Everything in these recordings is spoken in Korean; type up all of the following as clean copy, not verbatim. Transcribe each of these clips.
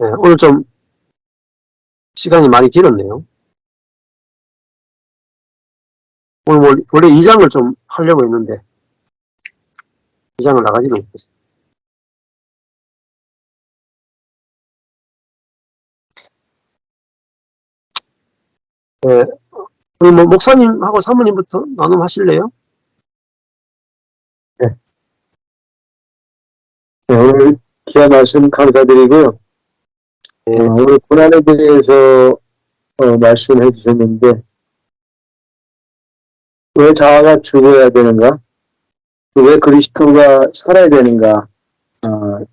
네, 오늘 좀 시간이 많이 길었네요. 오늘 원래 2장을 좀 하려고 했는데 2장을 나가지도 못했어요. 네, 우리 목사님하고 사모님부터 나눔하실래요? 네. 네, 오늘 귀한 말씀 감사드리고요. 네. 오늘 고난에 대해서 말씀해 주셨는데, 왜 자아가 죽어야 되는가? 왜 그리스도가 살아야 되는가?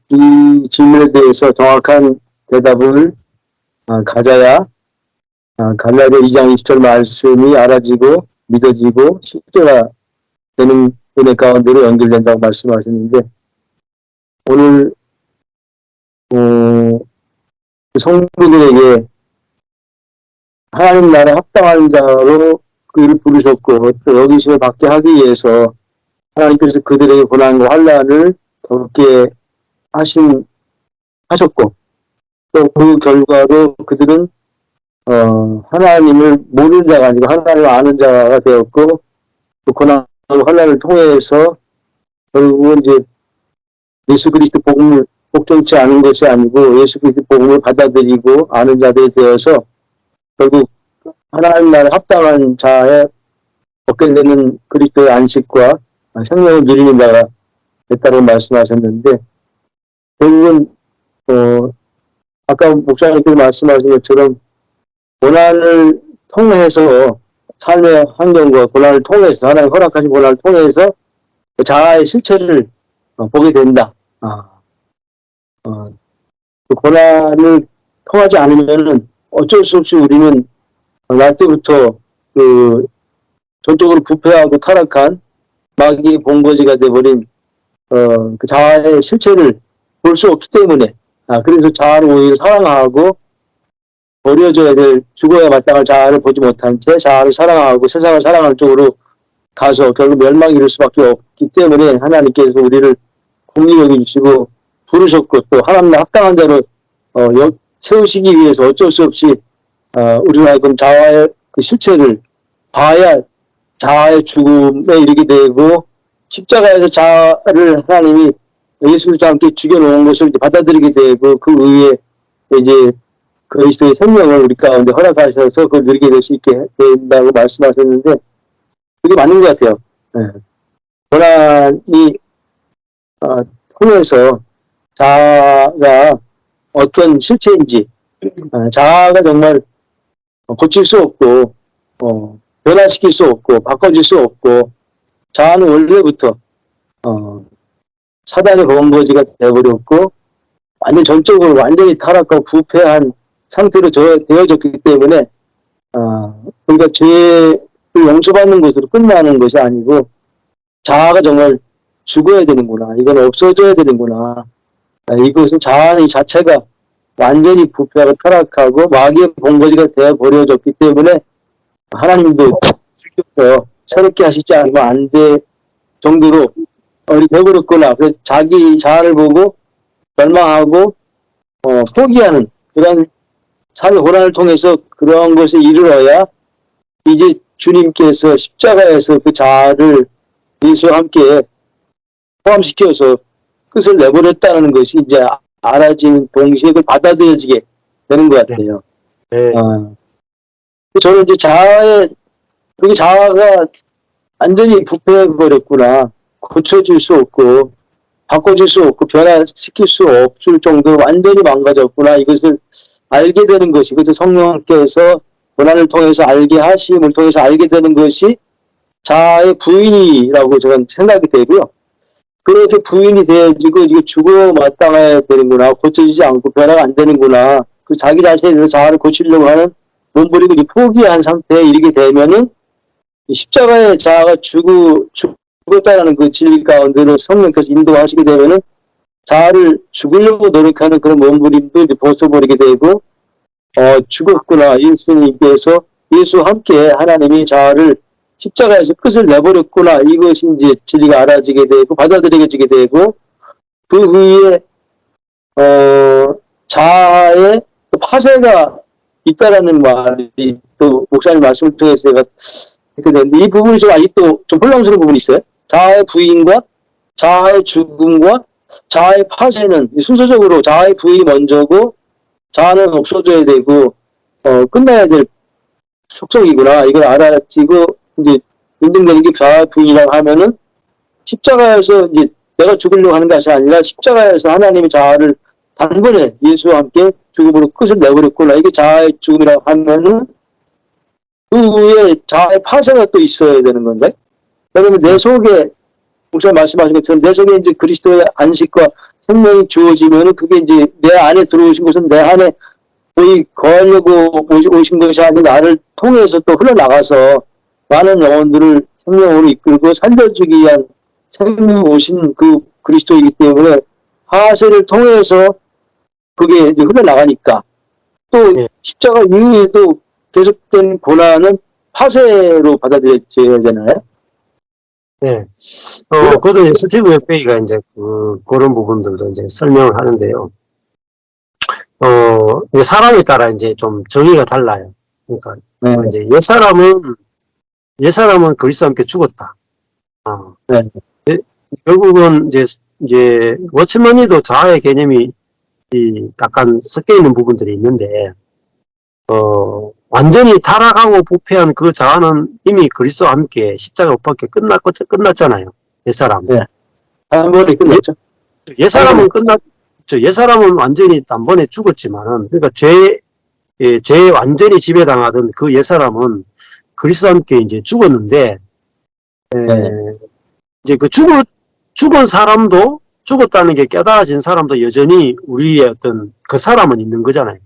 이 질문에 대해서 정확한 대답을 가져야 갈라디아 2장 20절 말씀이 알아지고 믿어지고 실제가 되는 은혜 가운데로 연결된다고 말씀하셨는데, 오늘 성도들에게 하나님 나라 합당한 자로 그를 부르셨고, 또 여기서 받게 하기 위해서 하나님께서 그들에게 고난과 환난을 겪게 하셨고, 또 그 결과로 그들은 하나님을 모르는 자가 아니고 하나님을 아는 자가 되었고, 그 고난과 환난을 통해서 결국은 이제 예수 그리스도 복음을 복종치 않은 것이 아니고 예수 그리스도 복음을 받아들이고 아는 자들이 되어서 결국 하나님 나라에 합당한 자에 얻게 되는 그리스도의 안식과 생명을 누리는 자가 됐다고 말씀하셨는데, 결국은 아까 목사님께서 말씀하신 것처럼 고난을 통해서 삶의 환경과 고난을 통해서 하나님 허락하신 고난을 통해서 자아의 실체를 보게 된다. 그 고난을 통하지 않으면은 어쩔 수 없이 우리는 날 때부터 그 전적으로 부패하고 타락한 마귀의 본거지가 돼버린 그 자아의 실체를 볼 수 없기 때문에 그래서 자아를 오히려 사랑하고 버려져야 될 죽어야 마땅할 자아를 보지 못한 채 자아를 사랑하고 세상을 사랑하는 쪽으로 가서 결국 멸망에 이를 수밖에 없기 때문에 하나님께서 우리를 공의 여겨주시고 부르셨고 또 하나님의 합당한 자로 세우시기 위해서 어쩔 수 없이 우리가 하여금 자아의 그 실체를 봐야 자아의 죽음에 이르게 되고 십자가에서 자아를 하나님이 예수 그리스도와 함께 죽여놓은 것을 이제 받아들이게 되고 그 위에 이제 그리스도의 생명을 우리 가운데 허락하셔서 그걸 누리게 될 수 있게 된다고 말씀하셨는데 그게 맞는 것 같아요. 네. 고난이 통해서 자아가 어떤 실체인지 자아가 정말 고칠 수 없고 변화시킬 수 없고 바꿔줄 수 없고 자아는 원래부터 사단의 본거지가 되어버렸고 완전 전적으로 완전히 타락하고 부패한 상태로 되어졌기 때문에 그러니까 죄를 용서받는 것으로 끝나는 것이 아니고 자아가 정말 죽어야 되는구나. 이건 없어져야 되는구나. 이것은 자아 자체가 완전히 부패하고 타락하고 마귀의 본거지가 되어버려졌기 때문에 하나님도 죽여서 새롭게 하시지 않으면 안 될 정도로 되어버렸구나. 그래서 자기 자아를 보고 멸망하고 포기하는 그런 삶의 고난을 통해서 그런 것을 이르러야 이제 주님께서 십자가에서 그 자아를 예수와 함께 포함시켜서 끝을 내버렸다는 것이 이제 알아지는 동시에 그걸 받아들여지게 되는 것 같아요. 네. 저는 이제 자아가 완전히 부패해버렸구나. 고쳐질 수 없고, 바꿔줄 수 없고, 변화시킬 수 없을 정도로 완전히 망가졌구나. 이것을 알게 되는 것이, 그래서 성령께서 고난을 통해서 알게 하심을 통해서 알게 되는 것이 자아의 부인이라고 저는 생각이 되고요. 그렇게 부인이 되어지고, 이게 죽어 마땅해야 되는구나. 고쳐지지 않고 변화가 안 되는구나. 그 자기 자신에 대해서 자아를 고치려고 하는 몸부림을 포기한 상태에 이르게 되면은 십자가의 자아가 죽었다라는 그 진리 가운데로 성령께서 인도하시게 되면은 자아를 죽으려고 노력하는 그런 몸부림도 이제 벗어버리게 되고, 죽었구나. 예수님께서 예수와 함께 하나님이 자아를 십자가에서 끝을 내버렸구나. 이것이 이제 진리가 알아지게 되고, 받아들여지게 되고, 그 후에, 자아의 자아의 또 파쇄가 있다라는 말이 또 목사님 말씀을 통해서 제가 했게 되는데 이 부분이 좀 아직도 좀 혼란스러운 부분이 있어요. 자아의 부인과 자아의 죽음과 자아의 파쇄는 순서적으로 자아의 부인이 먼저고 자아는 없어져야 되고 끝나야 될 속성이구나. 이걸 알아지고 이제 인정되는 게 자아의 부인이라고 하면은 십자가에서 이제 내가 죽으려고 하는 것이 아니라 십자가에서 하나님의 자아를 단번에 예수와 함께 죽음으로 끝을 내버렸구나. 이게 자아의 죽음이라고 하면은 그 후에 자아의 파쇄가 또 있어야 되는 건데. 그러면 내 속에 목사님 말씀하신 것처럼 내 속에 이제 그리스도의 안식과 생명이 주어지면은 그게 이제 내 안에 들어오신 것은 내 안에 거의 거하려고 오신 것이 아니라 나를 통해서 또 흘러나가서 많은 영혼들을 생명으로 이끌고 살려주기 위한 생명 오신 그 그리스도이기 때문에 파쇄를 통해서 그게 이제 흘러나가니까 또 네. 십자가 이후에도 계속된 고난은 파쇄로 받아들여져야 되나요? 네. 그것도 이제 스티브 맥베이가 이제 그런 부분들도 이제 설명을 하는데요. 이제 사람에 따라 이제 좀 정의가 달라요. 그러니까, 네. 이제 옛사람은 그리스도와 함께 죽었다. 네. 결국은 이제 워치먼이도 자아의 개념이 약간 섞여 있는 부분들이 있는데, 완전히 타락하고 부패한 그 자아는 이미 그리스도와 함께 십자가 못 박혀 끝났잖아요. 옛사람. 네. 한 번에 끝났죠. 옛사람은 옛사람은 완전히 단번에 죽었지만은, 그러니까 죄에 완전히 지배당하던 그 옛사람은 그리스도와 함께 이제 죽었는데, 이제 그 죽은 사람도, 죽었다는 게 깨달아진 사람도 여전히 우리의 어떤 그 사람은 있는 거잖아요.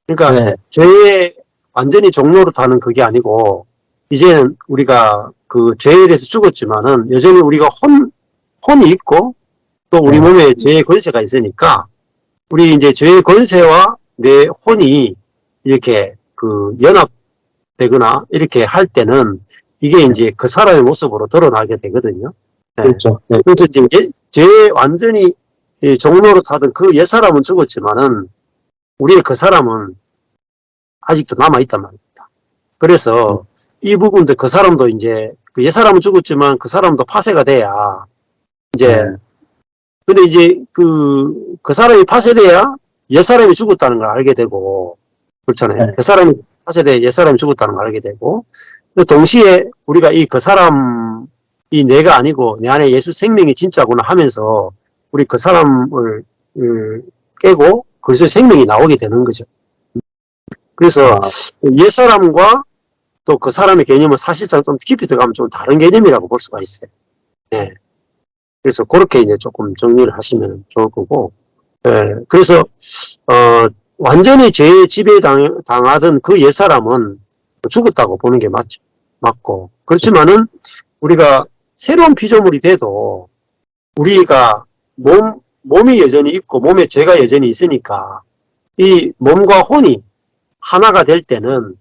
그러니까 죄에 완전히 종로로 타는 그게 아니고, 이제는 우리가 그 죄에 대해서 죽었지만은 여전히 우리가 혼이 있고, 또 우리 몸에 죄의 권세가 있으니까, 우리 이제 죄의 권세와 내 혼이 이렇게 연합되거나 이렇게 할 때는 이게 이제 그 사람의 모습으로 드러나게 되거든요. 그렇죠. 그래서 지금 죄에 완전히 종로로 타던 그 옛사람은 죽었지만은 우리의 그 사람은 아직도 남아있단 말입니다. 그래서 이 부분도 그 사람도 이제 그 옛사람은 죽었지만 그 사람도 파쇄가 돼야 이제 근데 이제 그 사람이 파쇄돼야 옛사람이 죽었다는 걸 알게 되고 그렇잖아요. 그 사람이 파쇄돼야 옛사람이 죽었다는 걸 알게 되고 동시에 우리가 그 사람이 내가 아니고 내 안에 예수 생명이 진짜구나 하면서 우리 그 사람을 깨고 그리스도의 생명이 나오게 되는 거죠. 그래서 옛사람과 또 그 사람의 개념은 사실상 좀 깊이 들어가면 좀 다른 개념이라고 볼 수가 있어요. 네. 그래서 그렇게 이제 조금 정리를 하시면 좋을 거고, 그래서 완전히 죄에 지배당하던 그 옛사람은 죽었다고 보는 게 맞고, 그렇지만은 우리가 새로운 피조물이 돼도 우리가 몸이 여전히 있고 몸에 죄가 여전히 있으니까 이 몸과 혼이 하나가 될 때는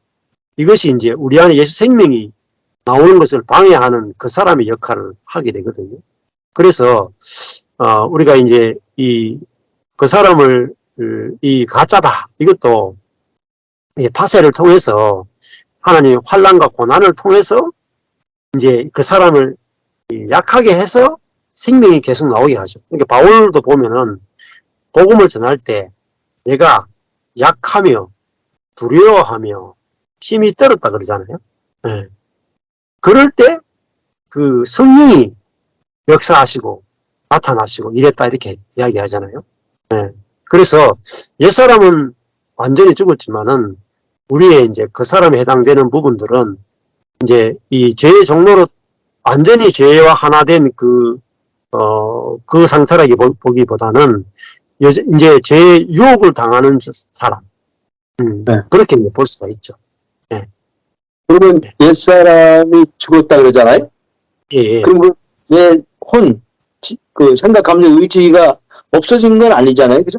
이것이 이제 우리 안에 예수 생명이 나오는 것을 방해하는 그 사람의 역할을 하게 되거든요. 그래서 우리가 이제 그 사람을 이 가짜다 이것도 파쇄를 통해서 하나님의 환난과 고난을 통해서 이제 그 사람을 약하게 해서 생명이 계속 나오게 하죠. 그러니까 바울도 보면은 복음을 전할 때 내가 약하며 두려워하며 힘이 떨었다 그러잖아요. 그럴 때 그 성령이 역사하시고 나타나시고 이랬다 이렇게 이야기하잖아요. 그래서 옛사람은 완전히 죽었지만은 우리의 이제 그 사람에 해당되는 부분들은 이제 이 죄의 종로로 완전히 죄와 하나 된 그 상태라기 보기보다는 이제 죄의 유혹을 당하는 사람. 그렇게 볼 수가 있죠. 그러면 옛사람이 죽었다 그러잖아요? 예. 그럼 내 그 생각, 감정, 의지가 없어진 건 아니잖아요. 그죠?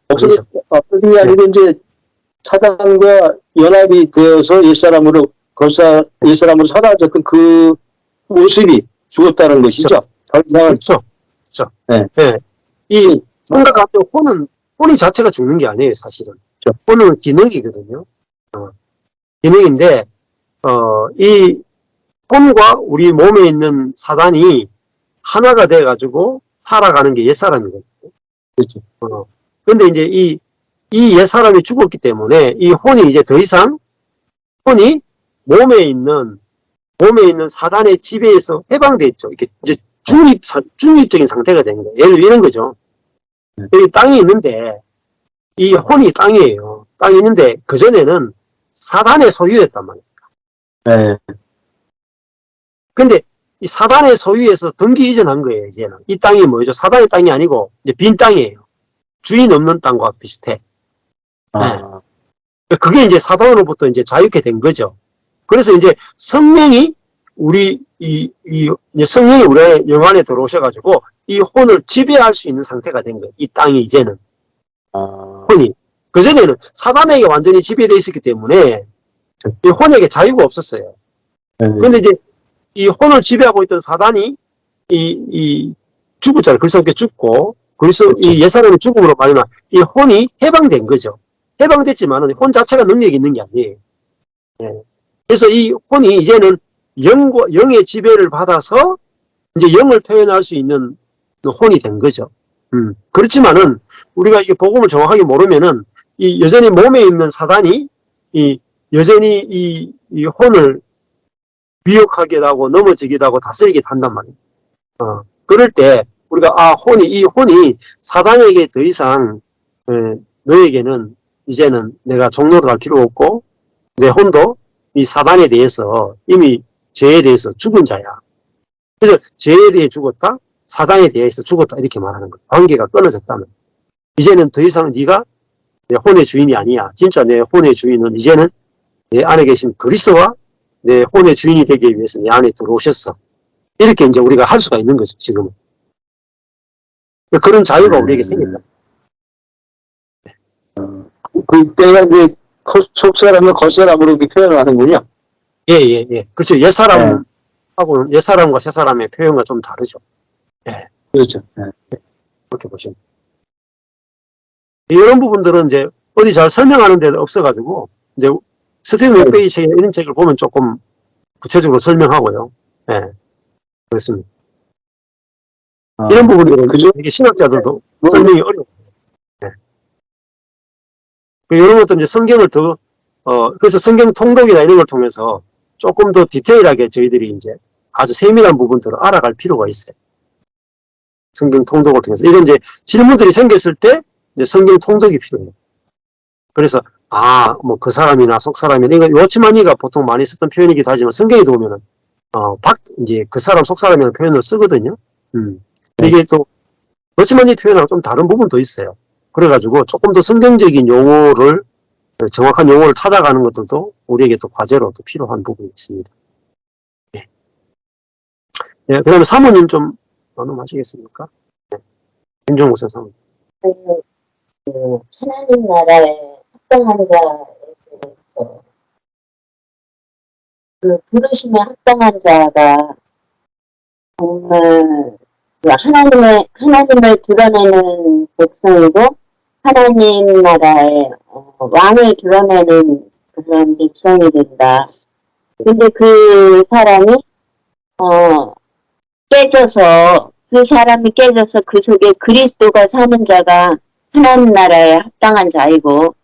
그렇죠. 없어진 게 아니고 이제 사단과 연합이 되어서 옛사람으로 사라졌던 그 모습이 죽었다는 것이죠. 더 이상은. 그렇죠. 이 생각 감정 혼이 자체가 죽는 게 아니에요, 사실은. 그렇죠. 혼은 기능이거든요. 기능인데, 이 혼과 우리 몸에 있는 사단이 하나가 돼가지고 살아가는 게 옛사람이거든요. 그렇죠. 근데 이제 이 옛사람이 죽었기 때문에 이 혼이 이제 더 이상, 혼이 몸에 있는 사단의 지배에서 해방됐죠. 이렇게 이제 중립적인 상태가 된 거예요. 예를 들어 이런 거죠. 여기 땅이 있는데, 이 혼이 땅이에요. 땅이 있는데, 그전에는 사단의 소유였단 말이에요. 네. 근데 이 사단의 소유에서 등기 이전한 거예요, 이제는. 이 땅이 뭐죠? 사단의 땅이 아니고, 이제 빈 땅이에요. 주인 없는 땅과 비슷해. 아, 그게 이제 사단으로부터 이제 자유케 된 거죠. 그래서 이제 성령이 성령이 우리의 영 안에 들어오셔가지고, 이 혼을 지배할 수 있는 상태가 된 거예요. 이 땅이 이제는. 혼이. 그전에는 사단에게 완전히 지배되어 있었기 때문에, 이 혼에게 자유가 없었어요. 네. 근데 이제 이 혼을 지배하고 있던 사단이 죽었잖아요. 그리스도 함께 죽고, 그래서 이 옛사람의 죽음으로 말미암아 이 혼이 해방된 거죠. 해방됐지만은 혼 자체가 능력이 있는 게 아니에요. 네. 그래서 이 혼이 이제는 영의 지배를 받아서 이제 영을 표현할 수 있는 혼이 된 거죠. 그렇지만은 우리가 이게 복음을 정확하게 모르면은 이 여전히 몸에 있는 사단이 여전히 이 혼을 미혹하기도 하고 넘어지기도 하고 다스리기도 한단 말이에요. 그럴 때 우리가 이 혼이 사단에게 더 이상 너에게는 이제는 내가 종로로 갈 필요 없고 내 혼도 이 사단에 대해서 이미 죄에 대해서 죽은 자야. 그래서 죄에 대해 죽었다, 사단에 대해서 죽었다 이렇게 말하는 거예요. 관계가 끊어졌다면 이제는 더 이상 네가 내 혼의 주인이 아니야. 진짜 내 혼의 주인은 이제는 내 안에 계신 그리스도와 내 혼의 주인이 되기 위해서 내 안에 들어오셨어. 이렇게 이제 우리가 할 수가 있는 거죠, 지금은. 그런 자유가 우리에게 생겼다. 그때가 이제 속사람을 겉사람으로 이렇게 표현을 하는군요. 예. 그렇죠. 옛사람하고는 옛사람과 새사람의 표현과 좀 다르죠. 예. 그렇죠. 네. 그렇게 보시면. 이런 부분들은 이제 어디 잘 설명하는 데도 없어가지고, 이제 스티븐 맥베이 책에 이런 책을 보면 조금 구체적으로 설명하고요. 예. 그렇습니다. 이런 부분들은 되게 신학자들도 설명이 어려워요. 예. 이런 것도 이제 성경을 그래서 성경 통독이나 이런 걸 통해서 조금 더 디테일하게 저희들이 이제 아주 세밀한 부분들을 알아갈 필요가 있어요. 성경 통독을 통해서. 이건 이제 질문들이 생겼을 때 이제 성경 통독이 필요해요. 그래서 뭐 그 사람이나 속 사람이나 이거 워치마니가 보통 많이 썼던 표현이기도 하지만 성경에도 보면은 이제 그 사람 속 사람이라는 표현을 쓰거든요. 근데 이게 또 워치마니 표현하고 좀 다른 부분도 있어요. 그래가지고 조금 더 성경적인 용어를 정확한 용어를 찾아가는 것들도 우리에게 또 과제로 또 필요한 부분이 있습니다. 네. 네, 그 다음에 사모님 좀 나눔하시겠습니까? 네. 김종국 사모님. 하나님 나라에 합당한 자에 대해서 부르심에 합당한 자가 정말 하나님을 드러내는 백성이고 하나님 나라의 왕을 드러내는 그런 백성이 된다. 근데 그 사람이 그 사람이 깨져서 그 속에 그리스도가 사는 자가 하나님 나라에 합당한 자이고,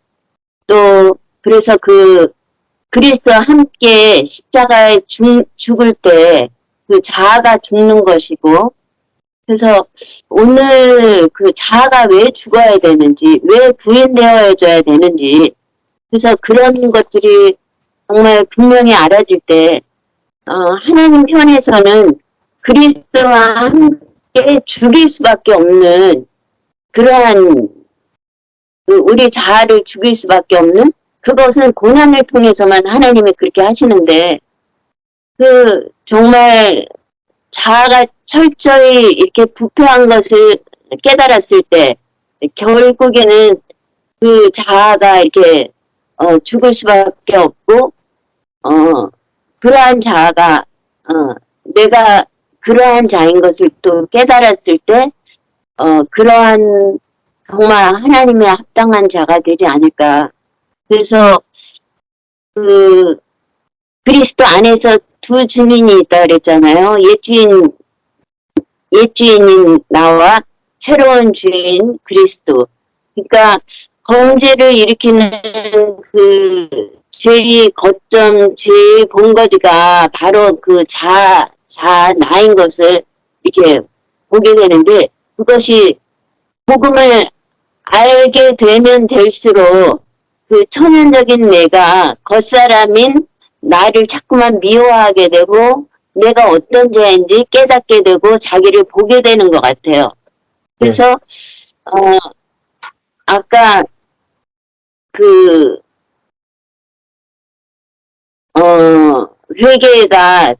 또 그래서 그 그리스도와 함께 십자가에 죽을 때 그 자아가 죽는 것이고, 그래서 오늘 그 자아가 왜 죽어야 되는지, 왜 부인되어져야 되는지, 그래서 그런 것들이 정말 분명히 알아질 때 하나님 편에서는 그리스도와 함께 죽일 수밖에 없는 그러한 우리 자아를 죽일 수밖에 없는 그것은 고난을 통해서만 하나님이 그렇게 하시는데 정말 자아가 철저히 이렇게 부패한 것을 깨달았을 때 결국에는 그 자아가 이렇게 죽을 수밖에 없고 그러한 자아가 내가 그러한 자인 것을 또 깨달았을 때 그러한 정말 하나님의 합당한 자가 되지 않을까. 그래서 그리스도 안에서 두 주인이 있다 그랬잖아요. 옛 주인인 나와 새로운 주인 그리스도. 그러니까 범죄를 일으키는 그 죄의 거점, 죄의 본거지가 바로 그 나인 것을 이렇게 보게 되는데, 그것이 복음을 알게 되면 될수록 그 천연적인 내가 겉사람인 나를 자꾸만 미워하게 되고, 내가 어떤 자인지 깨닫게 되고 자기를 보게 되는 것 같아요. 그래서 아까 회개가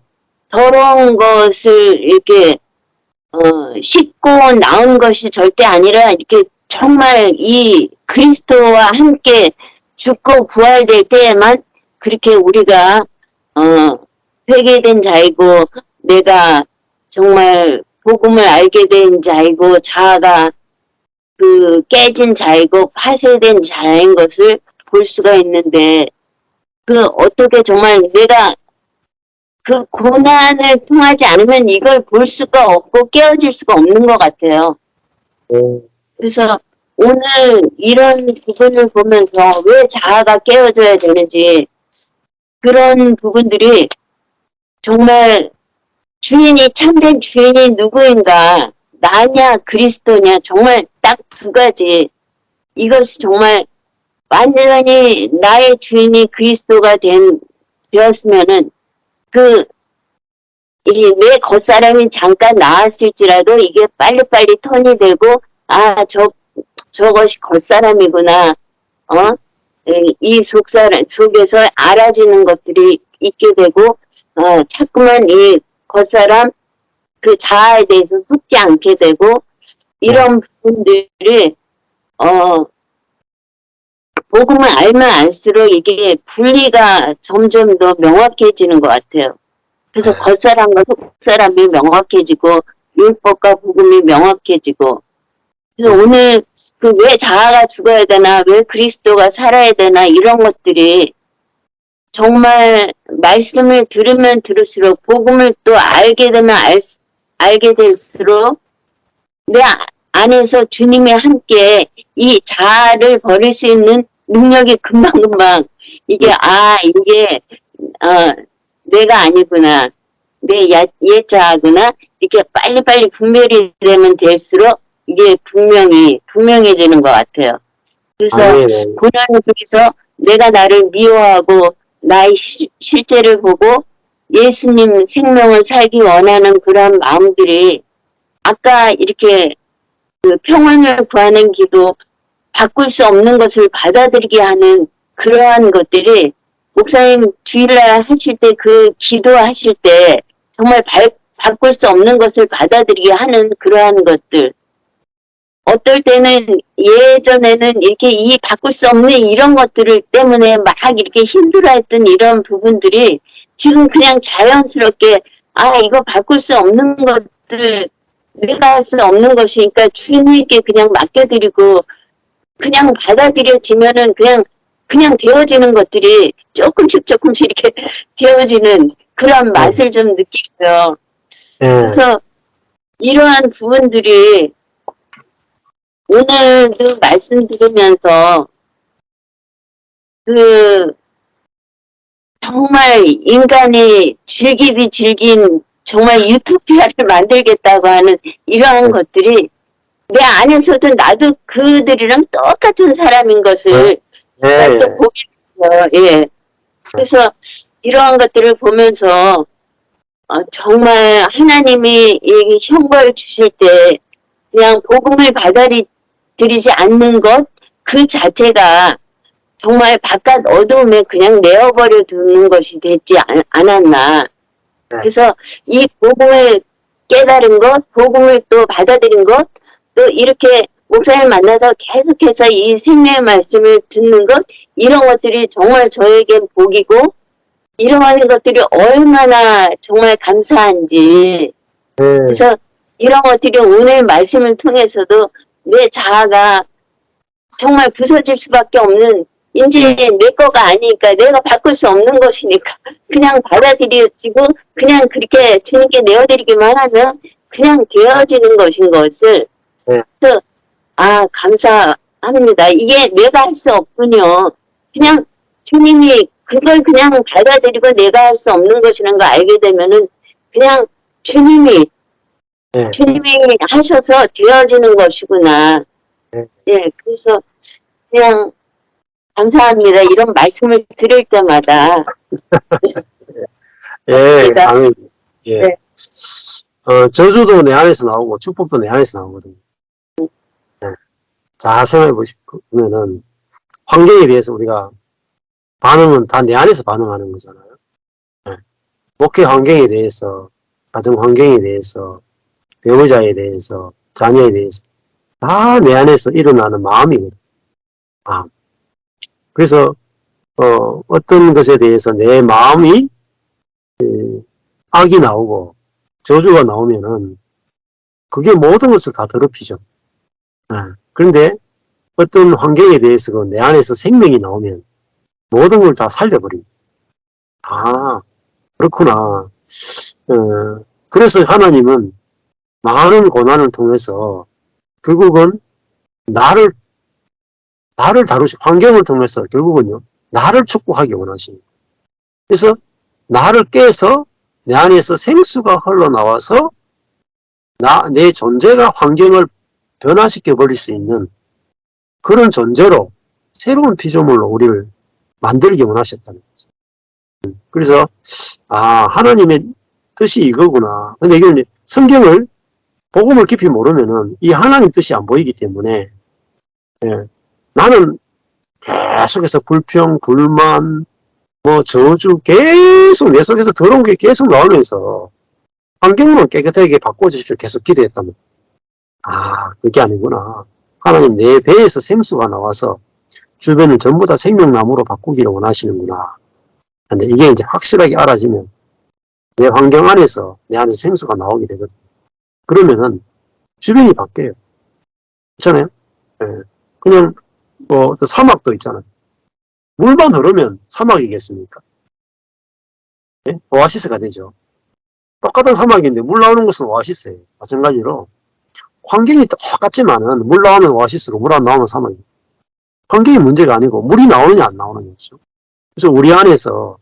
더러운 것을 이렇게 씻고 나온 것이 절대 아니라, 이렇게 정말 이 그리스도와 함께 죽고 부활될 때에만 그렇게 우리가 회개된 자이고, 내가 정말 복음을 알게 된 자이고, 자아가 깨진 자이고 파쇄된 자인 것을 볼 수가 있는데, 어떻게 정말 내가 그 고난을 통하지 않으면 이걸 볼 수가 없고 깨어질 수가 없는 것 같아요. 그래서 오늘 이런 부분을 보면서 왜 자아가 깨어져야 되는지, 그런 부분들이 정말 주인이, 참된 주인이 누구인가, 나냐 그리스도냐, 정말 딱 두 가지. 이것이 정말 완전히 나의 주인이 그리스도가 되었으면은 내 겉사람이 잠깐 나았을지라도 이게 빨리빨리 턴이 되고, 저것이 겉사람이구나, 이 속에서 알아지는 것들이 있게 되고, 자꾸만 이 겉사람, 그 자아에 대해서 속지 않게 되고, 이런 부분들이, 복음을 알면 알수록 이게 분리가 점점 더 명확해지는 것 같아요. 그래서 겉사람과 속사람이 명확해지고, 율법과 복음이 명확해지고, 그래서 오늘 왜 자아가 죽어야 되나, 왜 그리스도가 살아야 되나, 이런 것들이 정말 말씀을 들으면 들을수록, 복음을 또 알게 되면 알게 될수록 내 안에서 주님이 함께 이 자아를 버릴 수 있는 능력이 금방금방, 이게 내가 아니구나, 내 옛 자아구나, 이렇게 빨리빨리 분별이 되면 될수록 이게 분명해지는 것 같아요. 그래서 고난 속에서 내가 나를 미워하고 나의 실제를 보고 예수님 생명을 살기 원하는 그런 마음들이, 아까 이렇게 평안을 구하는 기도, 바꿀 수 없는 것을 받아들이게 하는 그러한 것들이, 목사님 주일날 하실 때, 기도하실 때 정말 바꿀 수 없는 것을 받아들이게 하는 그러한 것들, 어떨 때는 예전에는 이렇게 바꿀 수 없는 이런 것들을 때문에 막 이렇게 힘들어했던 이런 부분들이 지금 그냥 자연스럽게, 이거 바꿀 수 없는 것들, 내가 할 수 없는 것이니까 주님께 그냥 맡겨드리고 그냥 받아들여지면은 그냥 되어지는 것들이 조금씩 이렇게 되어지는 그런 맛을 좀 느끼고요. 그래서 이러한 부분들이 오늘 말씀 들으면서 정말 인간이 즐긴 정말 유토피아를 만들겠다고 하는 이러한 것들이 내 안에서도 나도 그들이랑 똑같은 사람인 것을 또 보게 돼요. 예. 그래서 이러한 것들을 보면서 정말 하나님이 이 형벌 주실 때 그냥 복음을 받아들이지 않는 것 그 자체가 정말 바깥 어두움에 그냥 내어버려 두는 것이 되지 않았나. 그래서 이 복음을 깨달은 것, 복음을 또 받아들인 것, 또 이렇게 목사님 만나서 계속해서 이 생명의 말씀을 듣는 것, 이런 것들이 정말 저에겐 복이고, 이러한 것들이 얼마나 정말 감사한지. 그래서 이런 것들이 오늘 말씀을 통해서도 내 자아가 정말 부서질 수밖에 없는, 이제 내 거가 아니니까, 내가 바꿀 수 없는 것이니까, 그냥 받아들여지고, 그냥 그렇게 주님께 내어드리기만 하면, 그냥 되어지는 것인 것을, 네. 그래서, 감사합니다. 이게 내가 할 수 없군요. 그냥 주님이 그걸 그냥 받아들이고 내가 할 수 없는 것이라는 걸 알게 되면은, 그냥 주님이 하셔서 되어지는 것이구나. 네. 예, 그래서 그냥 감사합니다. 이런 말씀을 들을 때마다. 예, 제가- 아멘. 예. 네. 저주도 내 안에서 나오고 축복도 내 안에서 나오거든요. 예. 잘 생각해 보시면은 환경에 대해서 우리가 반응은 다 내 안에서 반응하는 거잖아요. 예. 목회 환경에 대해서, 가정 환경에 대해서, 배우자에 대해서, 자녀에 대해서 다 내 안에서 일어나는 마음이거든요. 마음. 그래서 어떤 것에 대해서 내 마음이 악이 나오고 저주가 나오면은 그게 모든 것을 다 더럽히죠. 그런데 어떤 환경에 대해서 내 안에서 생명이 나오면 모든 걸 다 살려버립니다. 그렇구나. 그래서 하나님은 많은 고난을 통해서 결국은 나를 다루시, 환경을 통해서 결국은요, 나를 축복하기 원하십니다. 그래서 나를 깨서 내 안에서 생수가 흘러나와서 내 존재가 환경을 변화시켜 버릴 수 있는 그런 존재로 새로운 피조물로 우리를 만들기 원하셨다는 거죠. 그래서 하나님의 뜻이 이거구나. 근데 이걸 성경을 복음을 깊이 모르면은 이 하나님 뜻이 안 보이기 때문에 나는 계속해서 불평, 불만, 저주 계속 내 속에서 더러운 게 계속 나오면서 환경만 깨끗하게 바꿔주십시오. 계속 기도했다면. 그게 아니구나. 하나님 내 배에서 생수가 나와서 주변을 전부 다 생명나무로 바꾸기를 원하시는구나. 근데 이게 이제 확실하게 알아지면 내 환경 안에서 내 안에서 생수가 나오게 되거든. 그러면은 주변이 바뀌어요. 그렇잖아요? 그냥 사막도 있잖아요. 물만 흐르면 사막이겠습니까? 오아시스가 되죠. 똑같은 사막인데 물 나오는 것은 오아시스예요. 마찬가지로 환경이 똑같지만은 물 나오면 오아시스로 물 안 나오면 사막입니다. 환경이 문제가 아니고 물이 나오느냐 안 나오느냐죠. 그래서 우리 안에서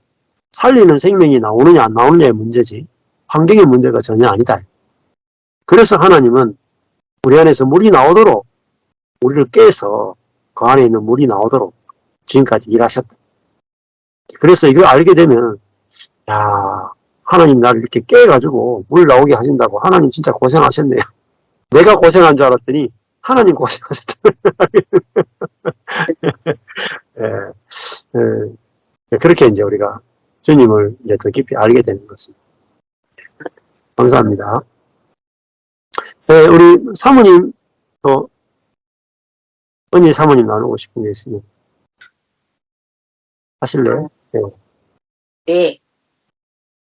살리는 생명이 나오느냐 안 나오느냐의 문제지 환경의 문제가 전혀 아니다. 그래서 하나님은 우리 안에서 물이 나오도록 우리를 깨서 그 안에 있는 물이 나오도록 지금까지 일하셨다. 그래서 이걸 알게 되면 하나님 나를 이렇게 깨가지고 물 나오게 하신다고 하나님 진짜 고생하셨네요. 내가 고생한 줄 알았더니 하나님 고생하셨다. 그렇게 이제 우리가 주님을 이제 더 깊이 알게 되는 것입니다. 감사합니다. 우리 사모님 또 언니 사모님 나누고 싶은 게 있으면 하실래요? 네.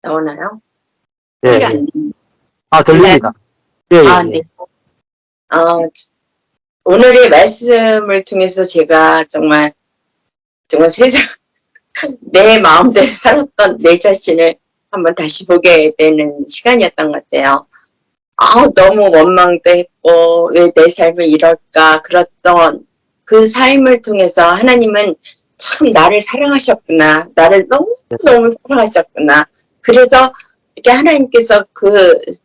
나오나요? 네. 들립니다. 네. 네. 오늘의 말씀을 통해서 제가 정말 세상, 내 마음대로 살았던 내 자신을 한번 다시 보게 되는 시간이었던 것 같아요. 너무 원망도 했고, 왜 내 삶이 이럴까, 그랬던 그 삶을 통해서 하나님은 참 나를 사랑하셨구나. 나를 너무너무 사랑하셨구나. 그래서 이렇게 하나님께서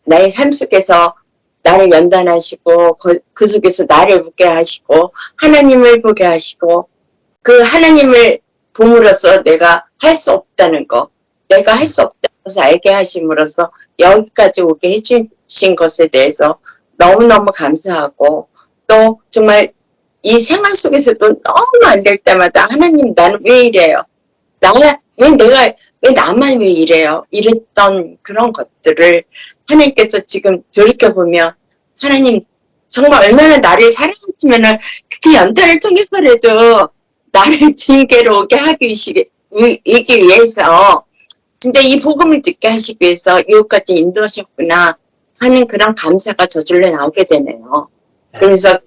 나의 삶 속에서 나를 연단하시고, 그 속에서 나를 보게 하시고, 하나님을 보게 하시고, 그 하나님을 봄으로써 내가 할 수 없다는 거, 내가 할 수 없다는 것을 알게 하심으로써 여기까지 오게 해주신 것에 대해서 너무너무 감사하고, 또 정말 이 생활 속에서도 너무 안 될 때마다 하나님 나는 왜 이래요? 왜 나만 왜 이래요? 이랬던 그런 것들을 하나님께서 지금 돌이켜보면 하나님 정말 얼마나 나를 사랑하시면은 그 연단을 통해서라도 나를 주님께로 오게 하기 위해서 진짜 이 복음을 듣게 하시기 위해서 이것까지 인도하셨구나 하는 그런 감사가 저절로 나오게 되네요. 그래서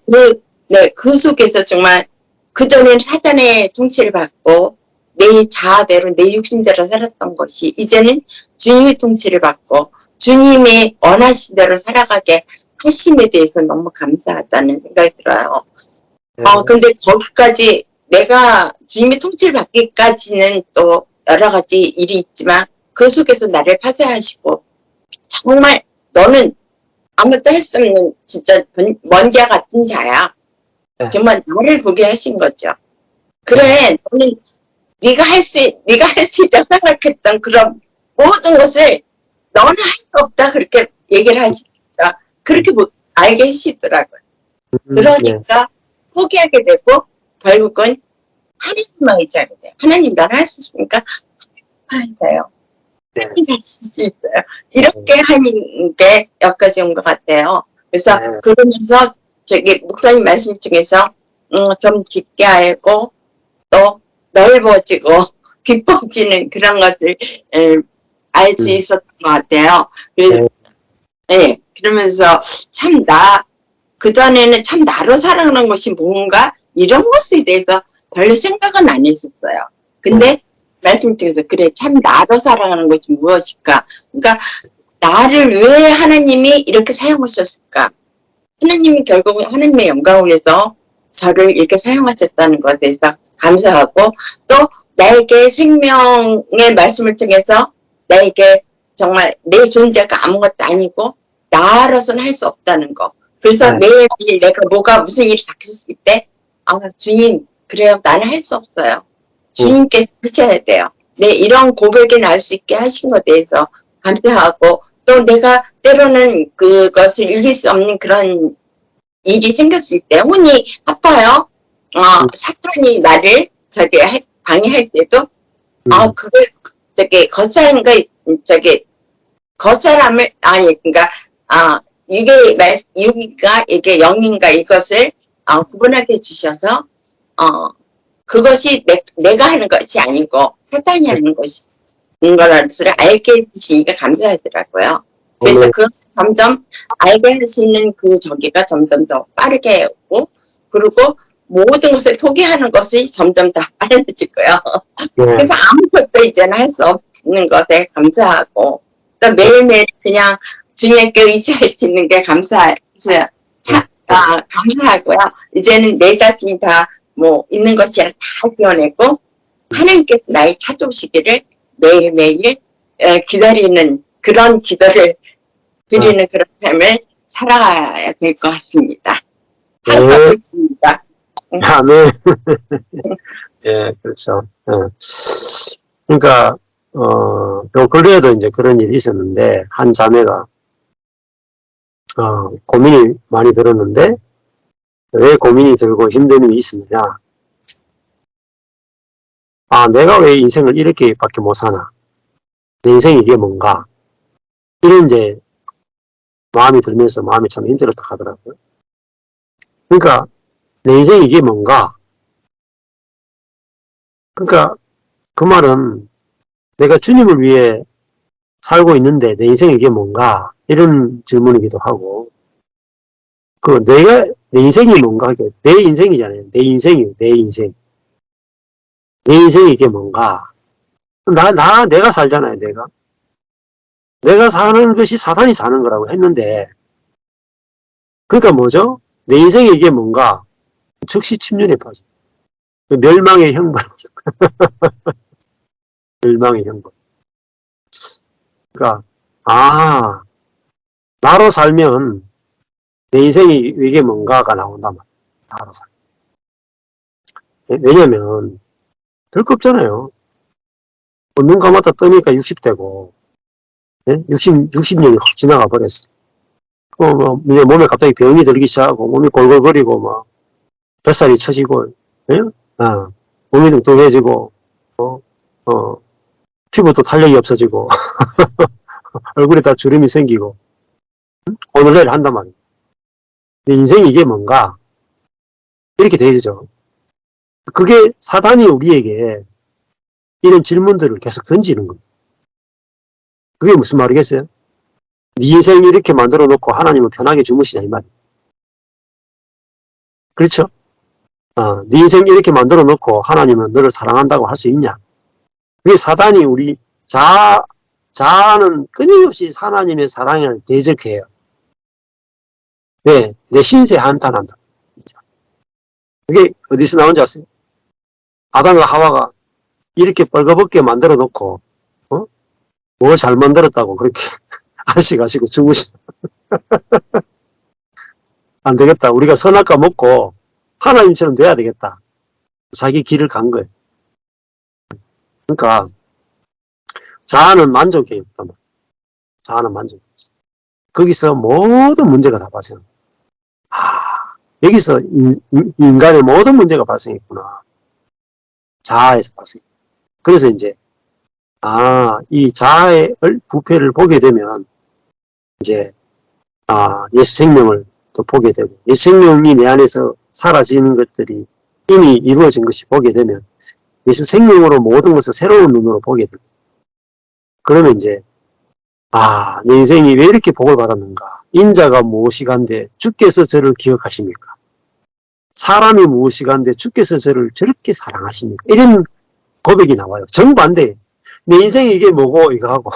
그 속에서 정말 그전엔 사단의 통치를 받고 내 자아대로 내 육신대로 살았던 것이 이제는 주님의 통치를 받고 주님의 원하신 대로 살아가게 하심에 대해서 너무 감사하다는 생각이 들어요. 근데 거기까지 내가 주님의 통치를 받기까지는 또 여러 가지 일이 있지만 그 속에서 나를 파괴하시고 정말 너는 아무것도 할 수 없는 진짜 먼지와 같은 자야. 정말 나를 보게 하신 거죠. 그래, 너는 네가 할 수 있다고 생각했던 그런 모든 것을 너는 할 수 없다 그렇게 얘기를 하시죠. 그렇게 알게 하시더라고요. 그러니까 포기하게 되고 결국은 하나님만 의지하게 돼요. 하나님 나는 할 수 있으니까 하세요. 하나님 할 수 있어요. 이렇게 하는 게 여기까지 온 것 같아요. 그래서 그러면서 저기 목사님 말씀 중에서 좀 깊게 알고 또 넓어지고 깊어지는 그런 것을 알 수 있었던 것 같아요. 그래서 네, 그러면서 참 그전에는 참 나로 살아가는 것이 뭔가 이런 것에 대해서 별로 생각은 안 했었어요. 근데 말씀 중에서 그래 참 나로 살아가는 것이 무엇일까? 그러니까 나를 왜 하나님이 이렇게 사용하셨을까? 하나님이 결국은 하나님의 영광을 위해서 저를 이렇게 사용하셨다는 것에 대해서 감사하고 또 나에게 생명의 말씀을 통해서 나에게 정말 내 존재가 아무것도 아니고 나로서는 할 수 없다는 거. 그래서 매일매일 내가 무슨 일이 닥쳤을 때 주님 그래요 나는 할 수 없어요. 주님께서 하셔야 돼요. 네, 이런 고백이 날 수 있게 하신 것에 대해서 감사하고 또 내가 때로는 그것을 이길 수 없는 그런 일이 생겼을 때 혼이 아파요. 사탄이 나를 방해할 때도 그걸 겉사람을 그러니까 육인가 이게 영인가 이것을 구분하게 해주셔서 그것이 내가 하는 것이 아니고 사탄이 하는 것인 거라는 것을 알게 해주시니까 감사하더라고요. 그래서 그것을 점점 알게 할 수 있는 그 저기가 점점 더 빠르게 오고 그리고 모든 것을 포기하는 것이 점점 더 빨라지고요. 그래서 아무것도 이제는 할 수 없는 것에 감사하고 또 매일매일 그냥 주님께 의지할 수 있는 게 감사하고요. 이제는 내 자신이 다 있는 것이 아니라 다 비워내고 하나님께서 나의 찾아오시기를 매일매일 기다리는 그런 기도를 드리는 그런 삶을 살아가야 될 것 같습니다. 살아가고 있습니다. 아멘. 예, 그렇죠. 그러니까, 요 근래에도 이제 그런 일이 있었는데, 한 자매가, 고민이 많이 들었는데, 왜 고민이 들고 힘든 일이 있었느냐. 내가 왜 인생을 이렇게밖에 못 사나. 내 인생이 이게 뭔가. 이런 이제, 마음이 들면서 마음이 참 힘들었다 하더라고요. 그러니까, 내 인생이 이게 뭔가. 그러니까, 그 말은, 내가 주님을 위해 살고 있는데 내 인생이 이게 뭔가 이런 질문이기도 하고 내 인생이 뭔가 내 인생이잖아요. 내 인생이 내 인생. 내 인생이 이게 뭔가 내가 살잖아요. 내가 사는 것이 사탄이 사는 거라고 했는데 그러니까 뭐죠? 내 인생이 이게 뭔가 즉시 침륜에 빠져. 멸망의 형벌. 멸망의 형벌. 그러니까 나로 살면 내 인생이 이게 뭔가가 나온단 말이야. 나로 살면. 왜냐면 별 거 없잖아요. 눈 감았다 뜨니까 60대고 60년이 확 지나가 버렸어. 몸에 갑자기 병이 들기 시작하고 몸이 골골거리고 막 뱃살이 처지고 몸이 뚱뚱해지고 피부도 탄력이 없어지고 얼굴에 다 주름이 생기고 오늘 내일 한단 말이에요. 내 인생이 이게 뭔가 이렇게 되죠. 그게 사단이 우리에게 이런 질문들을 계속 던지는 겁니다. 그게 무슨 말이겠어요? 네 인생 이렇게 만들어 놓고 하나님은 편하게 주무시냐 이 말이에요. 그렇죠? 네 인생 이렇게 만들어 놓고 하나님은 너를 사랑한다고 할 수 있냐? 그게 사단이 우리 자아는 끊임없이 하나님의 사랑을 대적해요. 왜? 내 신세 한탄한다. 그게 어디서 나온지 아세요? 아담과 하와가 이렇게 벌거벗게 만들어 놓고, 뭘 잘 만들었다고 그렇게 아시가시고 죽으시. 안 되겠다. 우리가 선악과 먹고 하나님처럼 돼야 되겠다. 자기 길을 간 거예요. 그러니까 자아는 만족이 없단 말이에요. 자아는 만족이 없어요. 거기서 모든 문제가 다 발생합니다. 여기서 인간의 모든 문제가 발생했구나. 자아에서 발생. 그래서 이제 이 자아의 부패를 보게 되면 이제 예수 생명을 또 보게 되고, 예수 생명이 내 안에서 사라지는 것들이 이미 이루어진 것이 보게 되면 예수 생명으로 모든 것을 새로운 눈으로 보게 되고, 그러면 이제 내 인생이 왜 이렇게 복을 받았는가? 인자가 무엇이간데 주께서 저를 기억하십니까? 사람이 무엇이간데 주께서 저를 저렇게 사랑하십니까? 이런 고백이 나와요. 정반대. 내 인생이 이게 뭐고 이거 하고,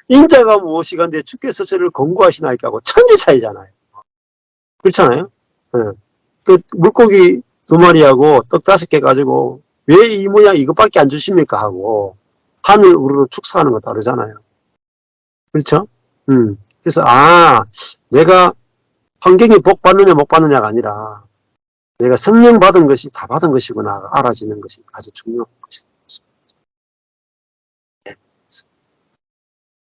인자가 무엇이간데 주께서 저를 권고하시나이까 하고 천지 차이잖아요. 그렇잖아요. 그 물고기 2마리하고 떡 5개 가지고 왜 이 모양 이것밖에 안 주십니까 하고 하늘 우르르 축사하는 거 다르잖아요. 그렇죠? 그래서 내가 환경이 복 받느냐 못 받느냐가 아니라 내가 성령 받은 것이 다 받은 것이구나 알아지는 것이 아주 중요합니다.